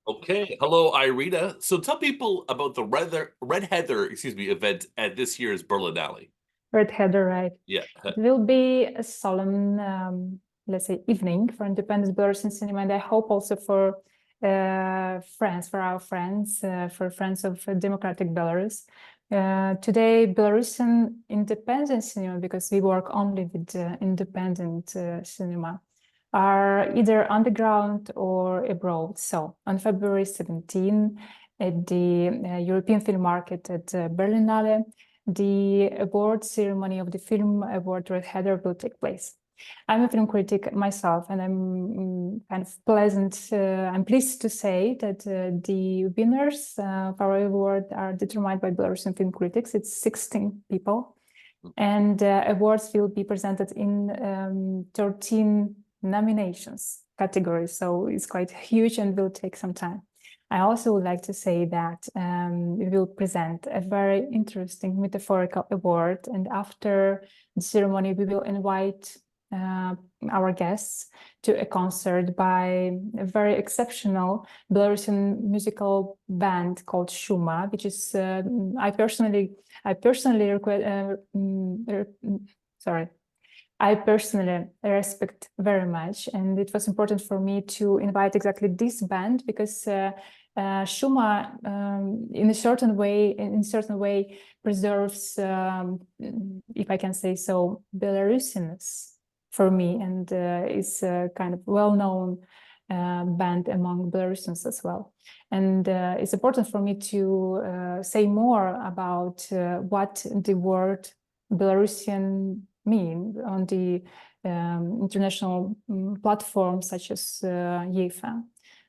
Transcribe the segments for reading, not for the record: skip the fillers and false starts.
Okay, hello, Irena. So tell people about the Red Heather, event at this year's Berlinale. Red Heather, right? Yeah. It will be a solemn, let's say, evening for independent Belarusian cinema, and I hope also for friends, for our friends, for friends of democratic Belarus. Today, Belarusian independent cinema, because we work only with independent cinema, are either underground or abroad. So on February 17, at the European Film Market at Berlinale, the award ceremony of the Film Award Red Heather will take place. I'm a film critic myself, and I'm pleased to say that the winners of our award are determined by Belarusian film critics. It's 16 people, and awards will be presented in 13 nominations categories. So it's quite huge and will take some time. I also would like to say that we will present a very interesting metaphorical award, and after the ceremony, we will invite our guests to a concert by a very exceptional Belarusian musical band called Shuma, which is I personally I personally respect very much, and it was important for me to invite exactly this band because Shuma, in a certain way, preserves, if I can say so, Belarusianness for me, and is a kind of well-known band among Belarusians as well. And it's important for me to say more about what the word Belarusian mean on the international platforms such as YEFA.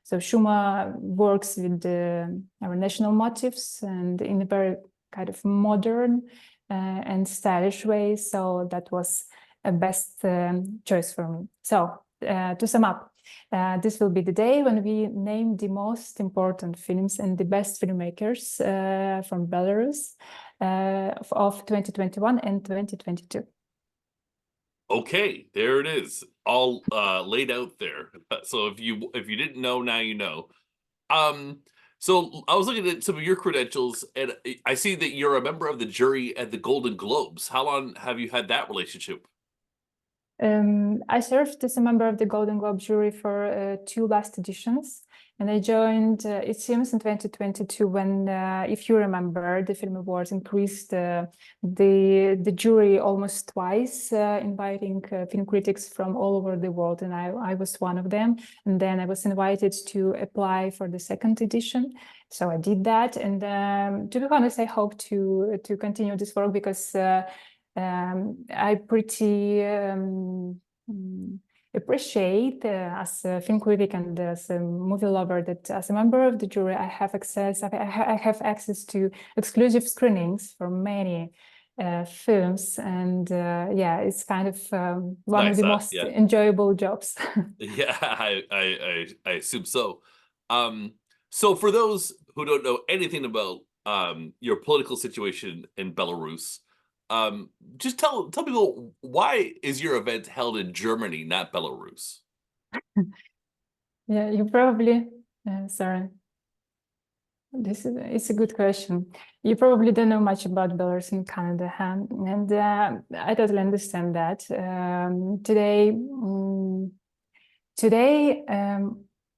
So Shuma works with our national motifs and in a very kind of modern and stylish way. So that was a best choice for me. So to sum up, this will be the day when we name the most important films and the best filmmakers from Belarus of 2021 and 2022. Okay, there it is, all laid out there. So if you didn't know, now you know. Um, so I was looking at some of your credentials, and I see that you're a member of the jury at the Golden Globes. How long have you had that relationship? I served as a member of the Golden Globe jury for 2 last editions, and I joined, it seems, in 2022 when, if you remember, the Film Awards increased the jury almost twice, inviting film critics from all over the world, and I was one of them. And then I was invited to apply for the second edition, so I did that. And to be honest, I hope to continue this work because I pretty appreciate as a film critic and as a movie lover that as a member of the jury, I have access to exclusive screenings for many films, and yeah, it's kind of one of Nice, the most yeah, enjoyable jobs. yeah. I assume so. Um, so for those who don't know anything about your political situation in Belarus, just tell people, why is your event held in Germany, not Belarus? Yeah, you probably, sorry. It's a good question. You probably don't know much about Belarus in Canada, huh? And I totally understand that. Today,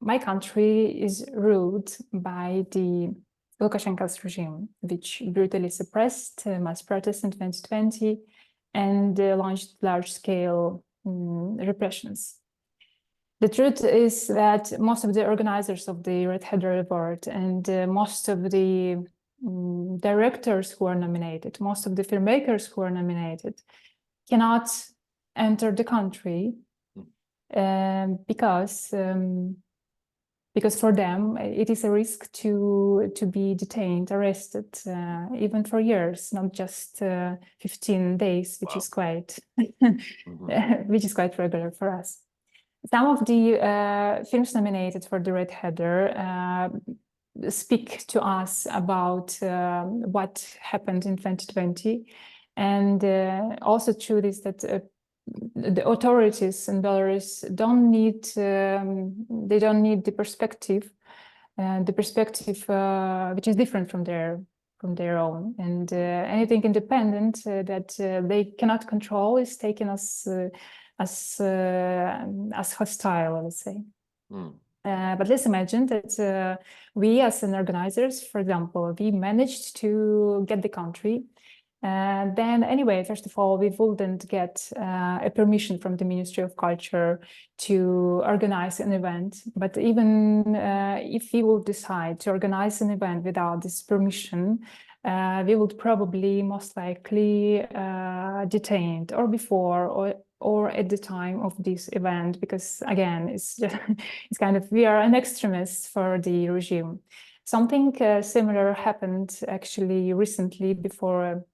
my country is ruled by the Lukashenko's regime, which brutally suppressed mass protests in 2020 and launched large-scale repressions. The truth is that most of the organizers of the Red Heather Award and most of the directors who are nominated, most of the filmmakers who are nominated, cannot enter the country because for them it is a risk to be detained, arrested, even for years, not just 15 days, which Wow. is quite Mhm. which is quite regular for us. Some of the films nominated for the Red Heather speak to us about what happened in 2020. And also true is that the authorities in Belarus don't need they don't need the perspective which is different from their own, and anything independent that they cannot control is taken as hostile, let's say. Mm. But let's imagine that we as an organizers, for example, we managed to get the country. Then anyway, first of all, we wouldn't get a permission from the Ministry of Culture to organize an event. But even if we would decide to organize an event without this permission, we would probably most likely detained or before or at the time of this event, because again, it's just, it's kind of, we are an extremist for the regime. Something similar happened actually recently before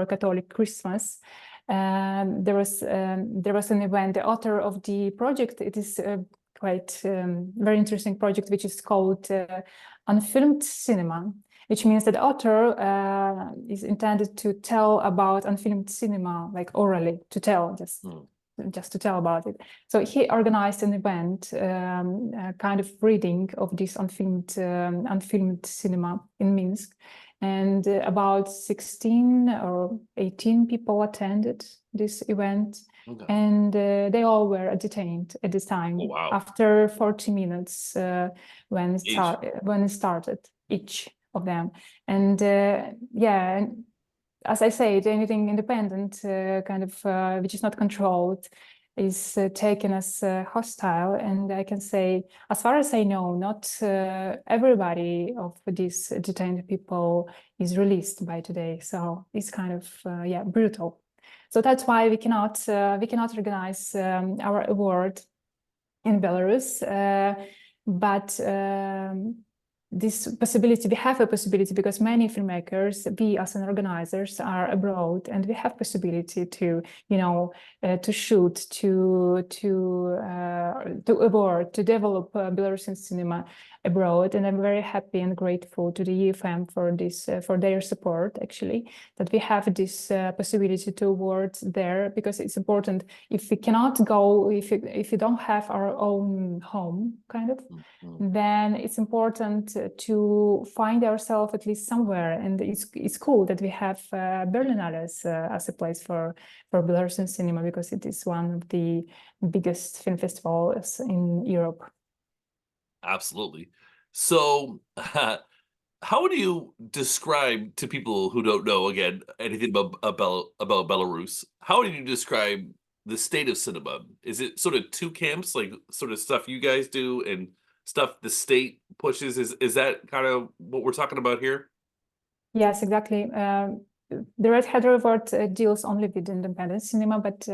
Catholic Christmas. There was an event. The author of the project, it is quite very interesting project, which is called Unfilmed Cinema, which means that the author is intended to tell about unfilmed cinema, like orally, to tell just to tell about it. So he organized an event, a kind of reading of this unfilmed cinema in Minsk, and about 16 or 18 people attended this event. Okay. And they all were detained at this time. Oh, wow. After 40 minutes when it started, each of them. And yeah, as I said, anything independent, which is not controlled, is taken as hostile. And I can say, as far as I know, not everybody of these detained people is released by today. So it's kind of brutal. So that's why we cannot organize our award in Belarus, but this possibility, we have a possibility because many filmmakers, we as an organizers are abroad, and we have possibility to, to shoot, to award, to develop Belarusian cinema abroad. And I'm very happy and grateful to the EFM for this, for their support, actually, that we have this possibility to award there, because it's important. If we cannot go, if we don't have our own home, kind of, then it's important to find ourselves at least somewhere. And it's cool that we have Berlinale as a place for Belarusian cinema, because it is one of the biggest film festivals in Europe. Absolutely. So, how would you describe to people who don't know, again, anything about Belarus? How would you describe the state of cinema? Is it sort of two camps, like sort of stuff you guys do and stuff the state pushes? Is that kind of what we're talking about here? Yes, exactly. The Red Hat Award deals only with independent cinema, but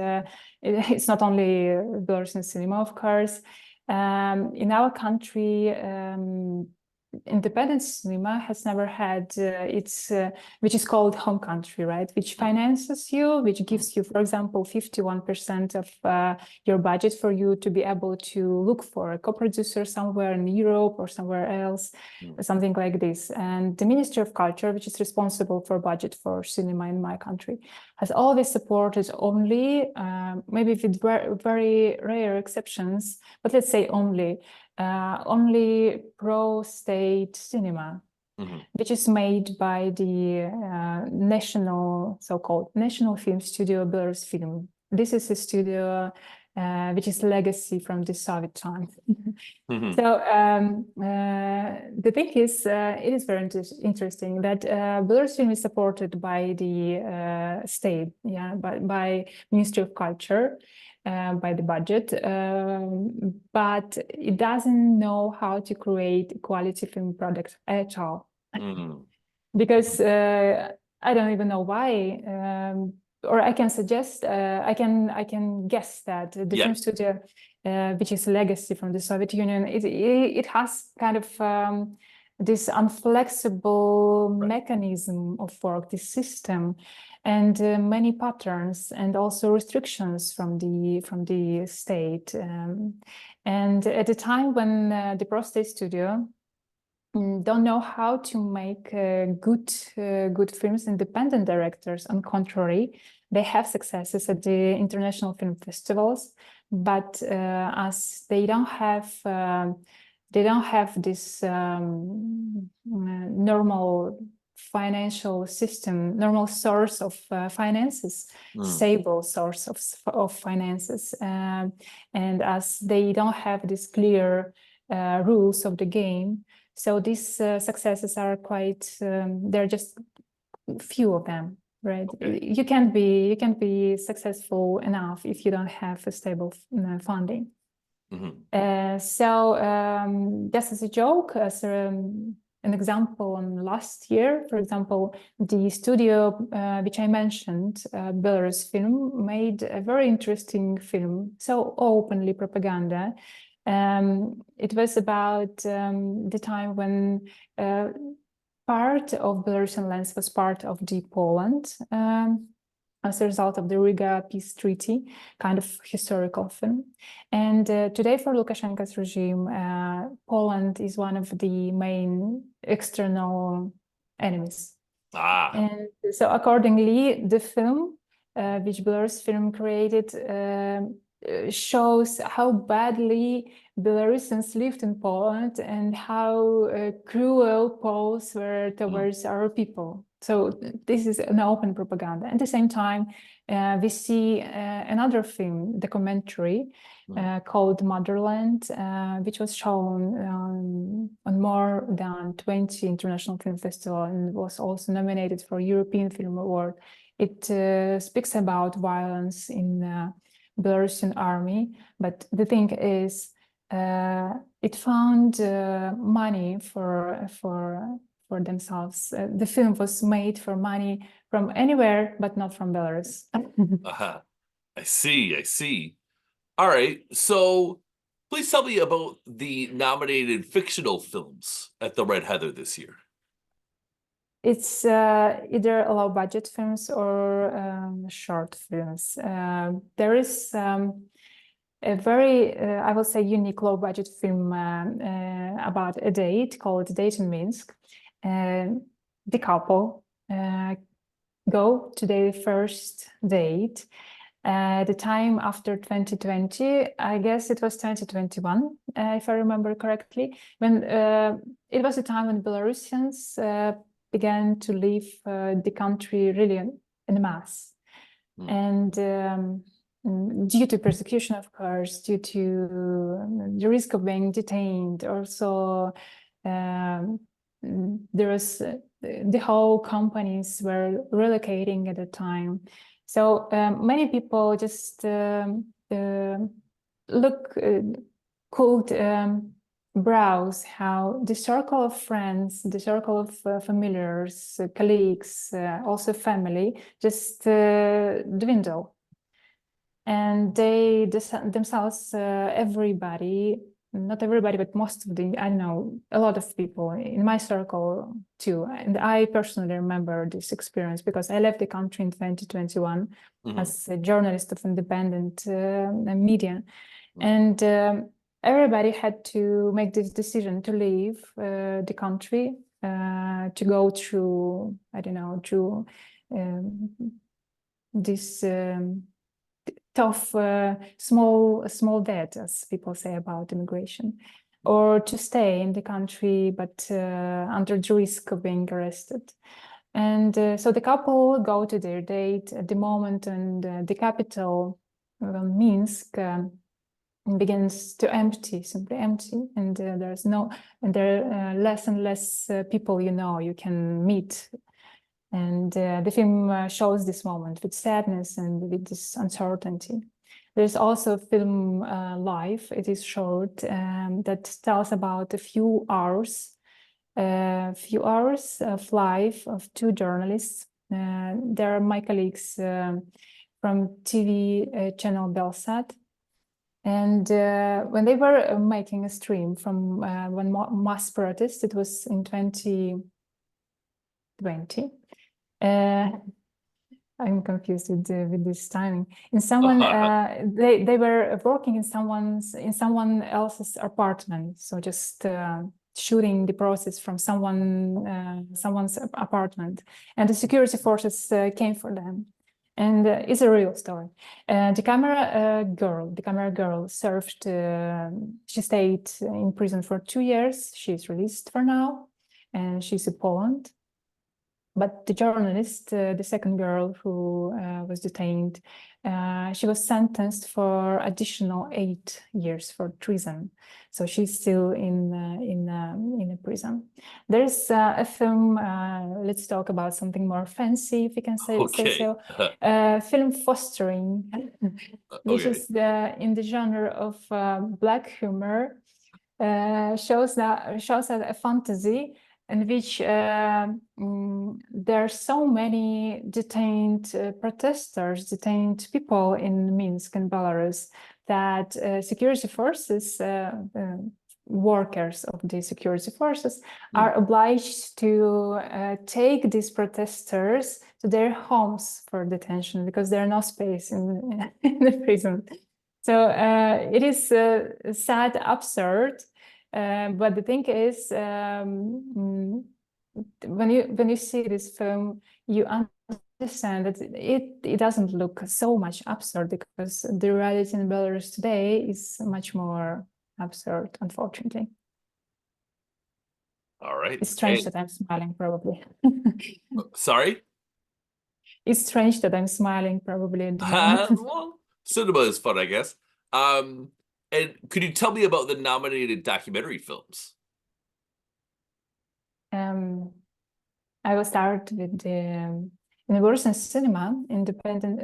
it's not only Belarusian cinema, of course. In our country, independent cinema has never had which is called home country, right? Which finances you, which gives you, for example, 51% of your budget for you to be able to look for a co-producer somewhere in Europe or somewhere else, something like this. And the Ministry of Culture, which is responsible for budget for cinema in my country, has always supported only, maybe with very rare exceptions, but let's say only pro-state cinema, which is made by the so-called National Film Studio Belarus Film. This is a studio which is legacy from the Soviet time. So the thing is, it is very interesting that Belarus Film is supported by the state, by Ministry of Culture, by the budget, but it doesn't know how to create quality film products at all. Because I don't even know why, or I can suggest, I can guess that the film studio, which is legacy from the Soviet Union, it has kind of this unflexible mechanism of work, this system, and many patterns, and also restrictions from the state. And at the time when the pro-state studio don't know how to make good films, independent directors, on contrary, they have successes at the international film festivals, but as they don't have this normal financial system, normal source of finances, stable source of finances, and as they don't have this clear rules of the game, so these successes are quite there are just few of them, right? Okay. You can't be successful enough if you don't have a stable funding. So just as a joke, as an example, on last year, for example, the studio which I mentioned, Belarus Film, made a very interesting film, so openly propaganda. It was about the time when part of Belarusian lands was part of the Poland as a result of the Riga Peace Treaty, kind of historical film. And today for Lukashenko's regime, Poland is one of the main external enemies. And so accordingly, the film, which Belarus Film created, shows how badly Belarusians lived in Poland and how cruel Poles were towards our people. So this is an open propaganda. At the same time, we see another film, documentary, called Motherland, which was shown on more than 20 international film festivals and was also nominated for European Film Award. It speaks about violence in Belarusian army, but the thing is, it found money for themselves. The film was made for money from anywhere, but not from Belarus. I see. All right, so please tell me about the nominated fictional films at the Red Heather this year. It's either low budget films or short films. There is a very, I will say, unique low budget film about a date called Date in Minsk. The couple go to their first date. The time after 2020, I guess it was 2021, if I remember correctly, when it was a time when Belarusians began to leave the country really in mass. And due to persecution, of course, due to the risk of being detained, also there was the whole companies were relocating at the time. So many people just could browse how the circle of friends, the circle of familiars, colleagues, also family, just dwindle. And they themselves, everybody, not everybody, but most of the, I know, a lot of people in my circle too. And I personally remember this experience because I left the country in 2021 as a journalist of independent media. And everybody had to make this decision to leave the country, to go through, I don't know, through this tough, small debt, as people say about immigration, or to stay in the country, but under the risk of being arrested. And so the couple go to their date at the moment, and the capital, Minsk, begins to simply empty, and there are less and less people you can meet. And the film shows this moment with sadness and with this uncertainty. There's also a film, Life. It is short, that tells about a few hours of life of two journalists. They're my colleagues from TV channel Belsat. And when they were making a stream from one mass protest, it was in 2020. I'm confused with this timing. In someone, they were working in someone else's apartment, so just shooting the process from someone's apartment, and the security forces came for them. And it's a real story. The camera girl served. She stayed in prison for 2 years. She's released for now, and she's in Poland. But the journalist, the second girl who was detained, she was sentenced for additional 8 years for treason. So she's still in a prison. There's a film. Let's talk about something more fancy, if you can say Okay. so. Film Fostering, which Okay. is in the genre of black humor. Shows a fantasy in which there are so many detained protesters, detained people in Minsk and Belarus, that security forces, workers of the security forces, are obliged to take these protesters to their homes for detention because there's no space in the prison. So it is sad, absurd. But the thing is, when you see this film, you understand that it doesn't look so much absurd, because the reality in Belarus today is much more absurd, unfortunately. All right. It's strange that I'm smiling, probably. Sorry? It's strange that I'm smiling, probably, at the moment. Well, cinema is fun, I guess. And could you tell me about the nominated documentary films? I will start with the Belarusian cinema. Independent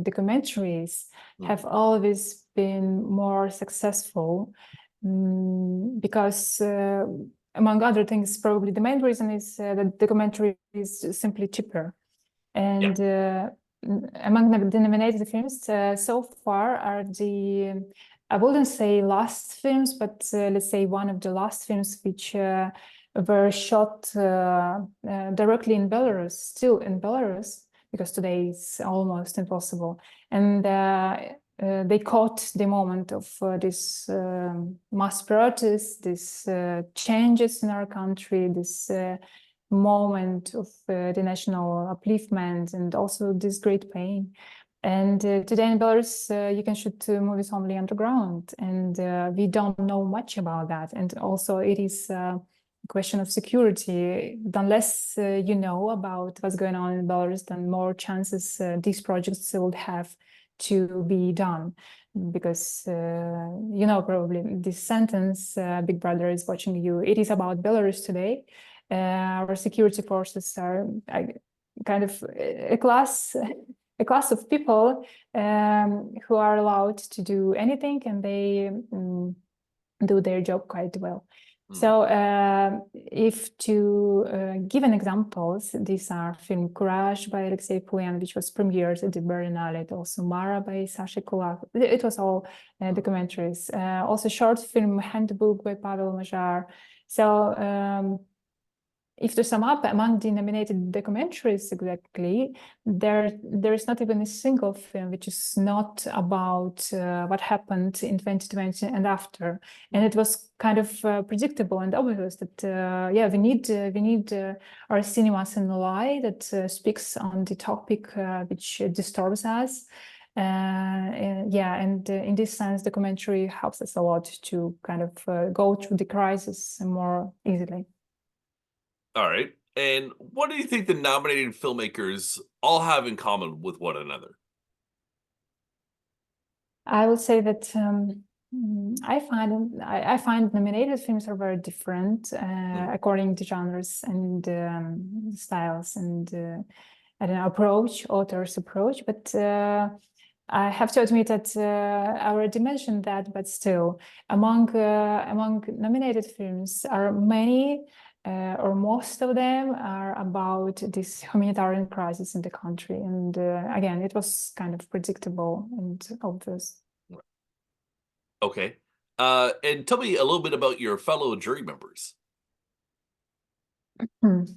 documentaries have always been more successful, because, among other things, probably the main reason is that documentary is simply cheaper. And among the nominated films so far are the, I wouldn't say last films, but let's say one of the last films which were shot directly in Belarus, still in Belarus, because today it's almost impossible. And they caught the moment of this mass protest, this changes in our country, this moment of the national upliftment, and also this great pain. And today in Belarus, you can shoot movies only underground, and we don't know much about that. And also it is question of security. The less you know about what's going on in Belarus, then more chances these projects will have to be done. Because you know, probably this sentence, Big Brother is watching you, it is about Belarus today. Our security forces are kind of a class of people who are allowed to do anything, and they do their job quite well. So if to give an examples, these are film Courage by Alexei Puyan, which was premiered at the Berlinale, also Mara by Sasha Kulak. It was all documentaries. Also short film Handbook by Pavel Majar. So if to sum up, among the nominated documentaries, exactly, there is not even a single film which is not about what happened in 2020 and after. And it was kind of predictable and obvious that we need our cinemas in light that speaks on the topic which disturbs us. And in this sense, documentary helps us a lot to kind of go through the crisis more easily. All right. And what do you think the nominated filmmakers all have in common with one another? I would say that I find nominated films are very different according to genres and styles and I don't know, author's approach. But I have to admit that I already mentioned that, but still, among nominated films are many. Or most of them are about this humanitarian crisis in the country. And again, it was kind of predictable and obvious. Okay. And tell me a little bit about your fellow jury members. These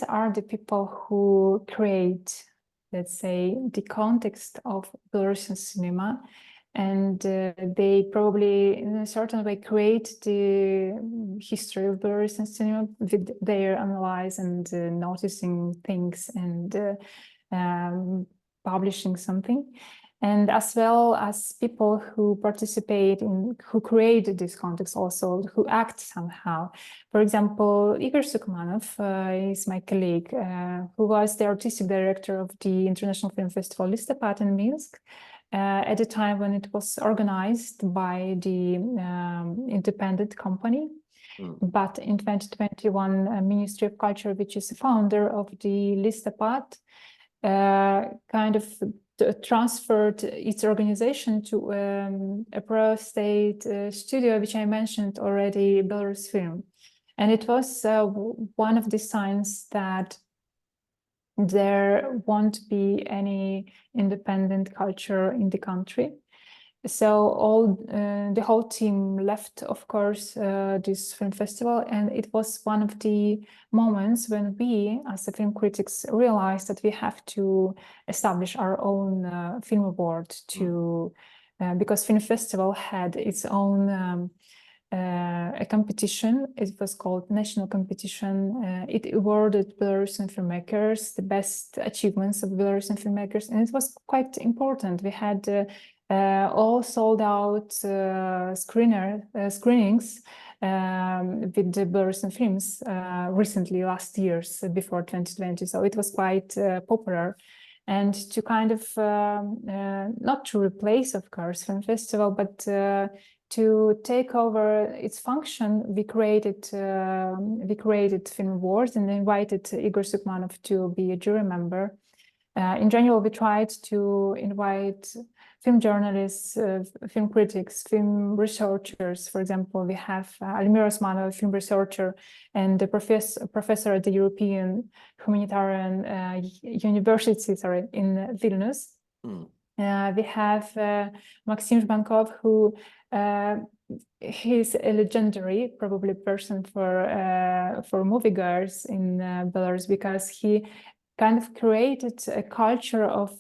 are the people who create, let's say, the context of Belarusian cinema. and they probably in a certain way create the history of Belarusian cinema with their analyze and noticing things and publishing something. And as well as people who participate in, who create this context also, who act somehow. For example, Igor Sukmanov is my colleague, who was the artistic director of the International Film Festival Listopad in Minsk at the time when it was organized by the independent company. But in 2021, Ministry of Culture, which is the founder of the Listopad, kind of transferred its organization to a pro-state studio, which I mentioned already, Belarus Film. And it was one of the signs that there won't be any independent culture in the country. So the whole team left, of course, this film festival, and it was one of the moments when we, as the film critics, realized that we have to establish our own film award to, because film festival had its own a competition. It was called national competition. It awarded Belarusian filmmakers the best achievements of Belarusian filmmakers, and it was quite important. We had all sold out screenings with the Belarusian films recently, last years, before 2020. So it was quite popular. And to kind of, not to replace, of course, film festival, but to take over its function, we created film awards and invited Igor Sukmanov to be a jury member. In general, we tried to invite film journalists, film critics, film researchers. For example, we have Almira Osmanova, a film researcher and a professor at the European Humanitarian University, in Vilnius. We have Maxim Zhbankov, who he's a legendary, probably person for moviegoers in Belarus, because he kind of created a culture of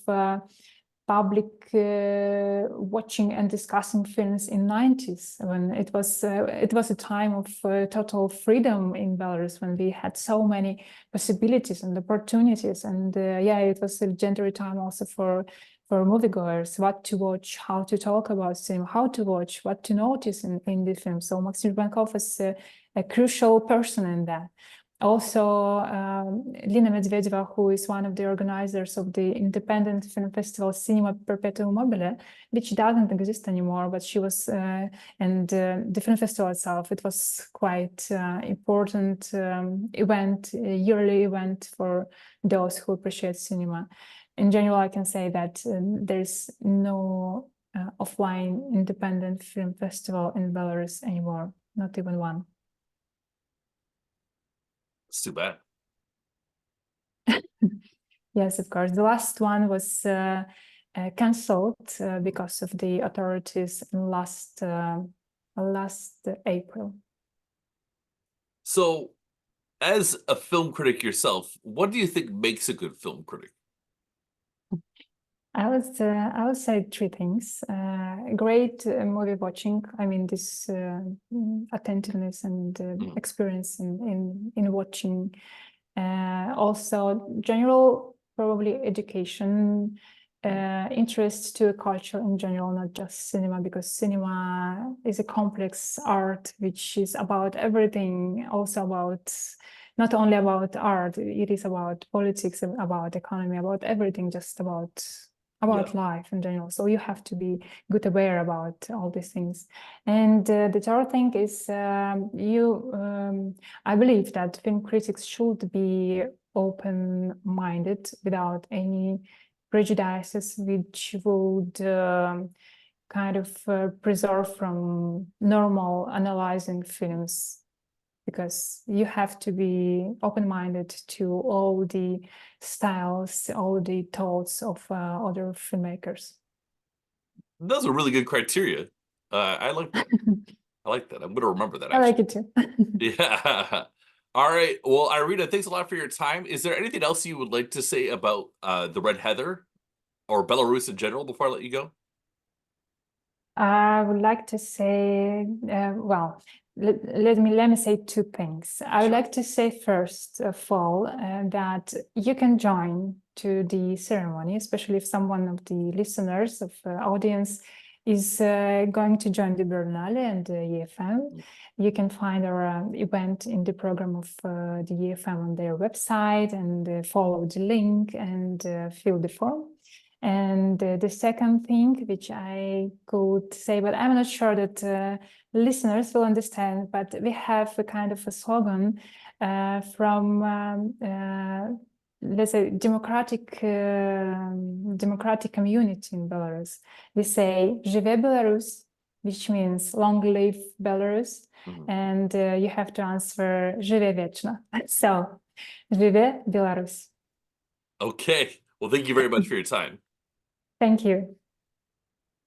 public watching and discussing films in 90s, when it was a time of total freedom in Belarus, when we had so many possibilities and opportunities. And yeah, it was a legendary time also for moviegoers, what to watch, how to talk about cinema, how to watch, what to notice in the film. So Maxim Zhbankov is a crucial person in that. Also, Lina Medvedeva, who is one of the organizers of the independent film festival Cinema Perpetuum Mobile, which doesn't exist anymore, but she was, and the film festival itself, it was quite important event, a yearly event for those who appreciate cinema. In general, I can say that there's no offline independent film festival in Belarus anymore, not even one. It's too bad. Yes, of course. The last one was cancelled because of the authorities last April. So, as a film critic yourself, what do you think makes a good film critic? I would say three things: great movie watching. I mean, this attentiveness and experience in watching. Also, general, probably education, interest to culture in general, not just cinema, because cinema is a complex art which is about everything, also about, not only about art, it is about politics, about economy, about everything, just about life in general. So you have to be good aware about all these things. And the third thing is I believe that film critics should be open-minded without any prejudices, which would kind of preserve from normal analyzing films, because you have to be open-minded to all the styles, all the thoughts of other filmmakers. Those are really good criteria. I like that. I like that. I'm going to remember that, I actually. like it too. Yeah. All right. Well, Irena, thanks a lot for your time. Is there anything else you would like to say about the Red Heather or Belarus in general before I let you go? I would like to say, well, let me say two things. I would Sure. like to say first of all that you can join to the ceremony, especially if someone of the listeners of audience is going to join the Berlinale and the EFM. You can find our event in the program of the EFM on their website and follow the link and fill the form. And the second thing, which I could say, but I'm not sure that listeners will understand, but we have a kind of a slogan from, let's say, democratic community in Belarus. We say, "Живе Belarus," which means "Long live Belarus," and you have to answer "Живе вечно." So, "Живе Belarus." Okay. Well, thank you very much for your time. Thank you.